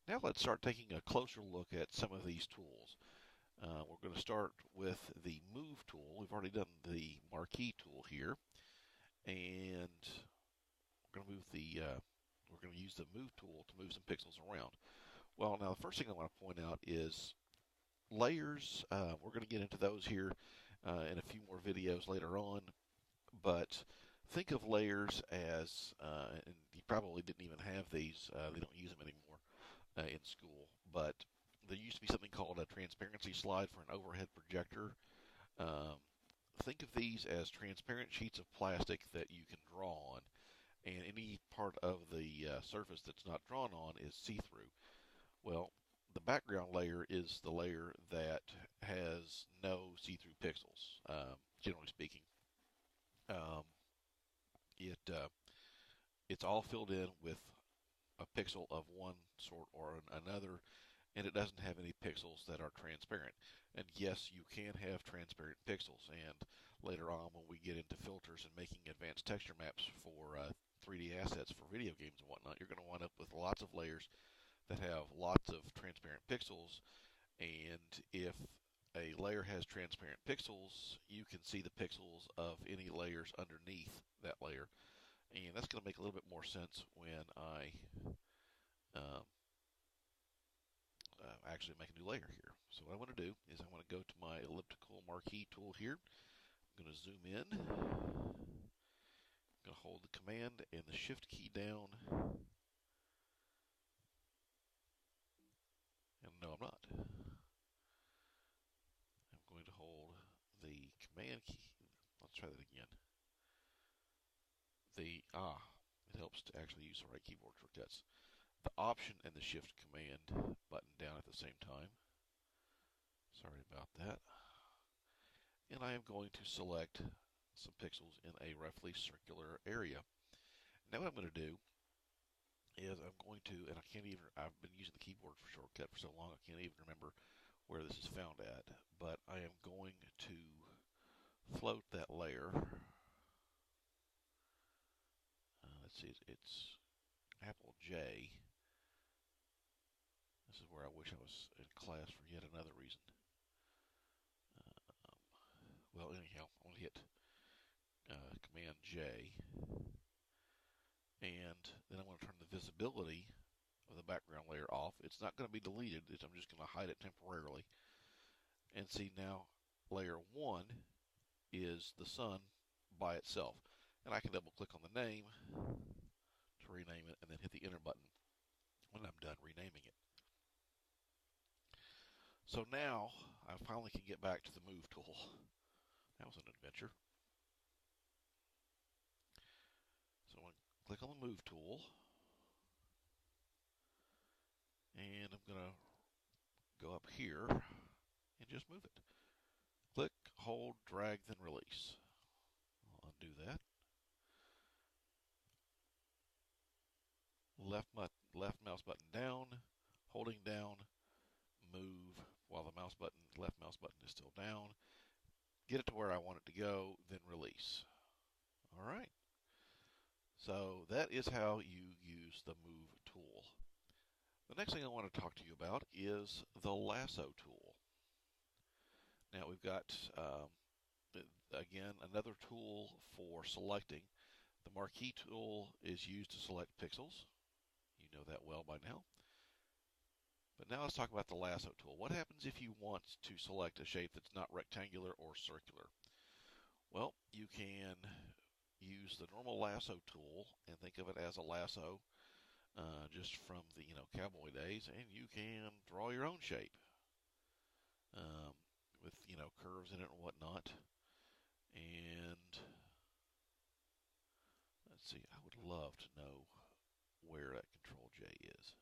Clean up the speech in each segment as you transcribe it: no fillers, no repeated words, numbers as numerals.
Now let's start taking a closer look at some of these tools. We're going to start with the Move tool. We've already done the Marquee tool here, and we're going to we're going to use the Move tool to move some pixels around. Well, now the first thing I want to point out is layers. We're going to get into those here in a few more videos later on, but think of layers as, and you probably didn't even have these, they don't use them anymore in school, but there used to be something called a transparency slide for an overhead projector. Um, think of these as transparent sheets of plastic that you can draw on, and any part of the surface that's not drawn on is see-through. Well, the background layer is the layer that has no see-through pixels, generally speaking. Um, it it's all filled in with a pixel of one sort or another, and it doesn't have any pixels that are transparent. And yes, you can have transparent pixels, and later on when we get into filters and making advanced texture maps for 3D assets for video games and whatnot, you're going to wind up with lots of layers that have lots of transparent pixels, and if a layer has transparent pixels, you can see the pixels of any layers underneath that layer. And that's going to make a little bit more sense when I um, actually make a new layer here. So what I want to do is I want to go to my elliptical marquee tool here. I'm going to zoom in. I'm going to hold the command and the shift key down. And no, I'm not. I'm going to hold the command key. Let's try that again. It helps to actually use the right keyboard shortcuts. The option and the shift command button down at the same time. Sorry about that. And I am going to select some pixels in a roughly circular area. Now what I'm going to do is I'm going to, and I've been using the keyboard for shortcut for so long I can't even remember where this is found at, but I am going to float that layer. Let's see, it's Apple J. This is where I wish I was in class for yet another reason. Um, well, anyhow, I'm going to hit Command J, and then I'm going to turn the visibility of the background layer off. It's not going to be deleted. I'm just going to hide it temporarily. And see now, layer 1 is the sun by itself. And I can double click on the name to rename it and then hit the enter button when I'm done renaming it. So now I finally can get back to the move tool. That was an adventure. So I'm going to click on the move tool, and I'm going to go up here and just move it. Click, hold, drag, then release. I'll undo that. Left mouse button down, holding down, move while the left mouse button is still down. Get it to where I want it to go, then release. All right. So that is how you use the move tool. The next thing I want to talk to you about is the lasso tool. Now we've got, again, another tool for selecting. The marquee tool is used to select pixels. You know that well by now. But now let's talk about the lasso tool. What happens if you want to select a shape that's not rectangular or circular? Well, you can use the normal lasso tool and think of it as a lasso just from the cowboy days, and you can draw your own shape with curves in it and whatnot. And let's see, I would love to know where that Control J is.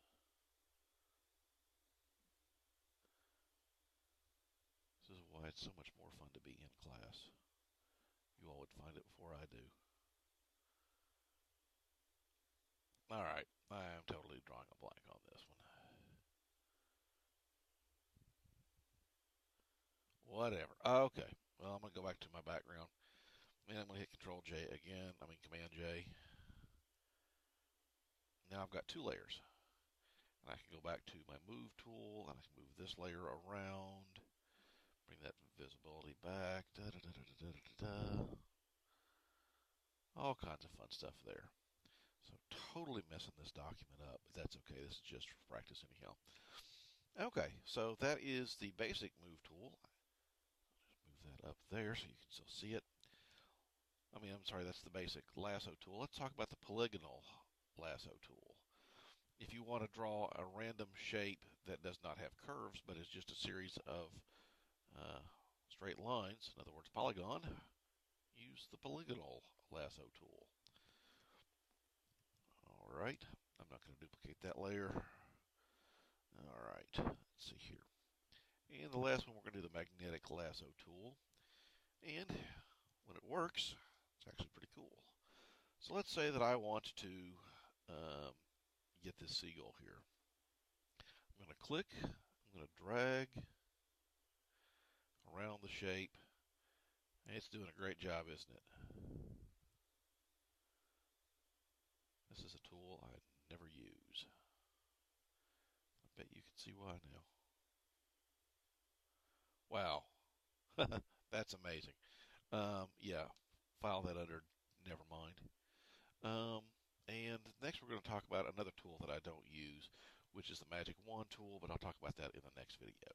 This is why it's so much more fun to be in class. You all would find it before I do. All right, I am totally drawing a blank on this one. Whatever. Okay. Well, I'm going to go back to my background. And I'm going to hit Control J again. Command J. Now I've got two layers. And I can go back to my move tool, and I can move this layer around, bring that visibility back, da da da da da da da. All kinds of fun stuff there. So totally messing this document up, but that's okay. This is just for practice anyhow. Okay, so that is the basic move tool. Just move that up there so you can still see it. I'm sorry, that's the basic lasso tool. Let's talk about the polygonal lasso tool. If you want to draw a random shape that does not have curves, but is just a series of straight lines, in other words, polygon, use the polygonal lasso tool. All right, I'm not going to duplicate that layer. All right, let's see here. And the last one, we're going to do the magnetic lasso tool. And when it works, it's actually pretty cool. So let's say that I want to get this seagull here. I'm going to click, I'm going to drag around the shape. And it's doing a great job, isn't it? This is a tool I never use. I bet you can see why now. Wow. That's amazing. Yeah, file that under never mind. And next we're going to talk about another tool that I don't use, which is the Magic Wand tool, but I'll talk about that in the next video.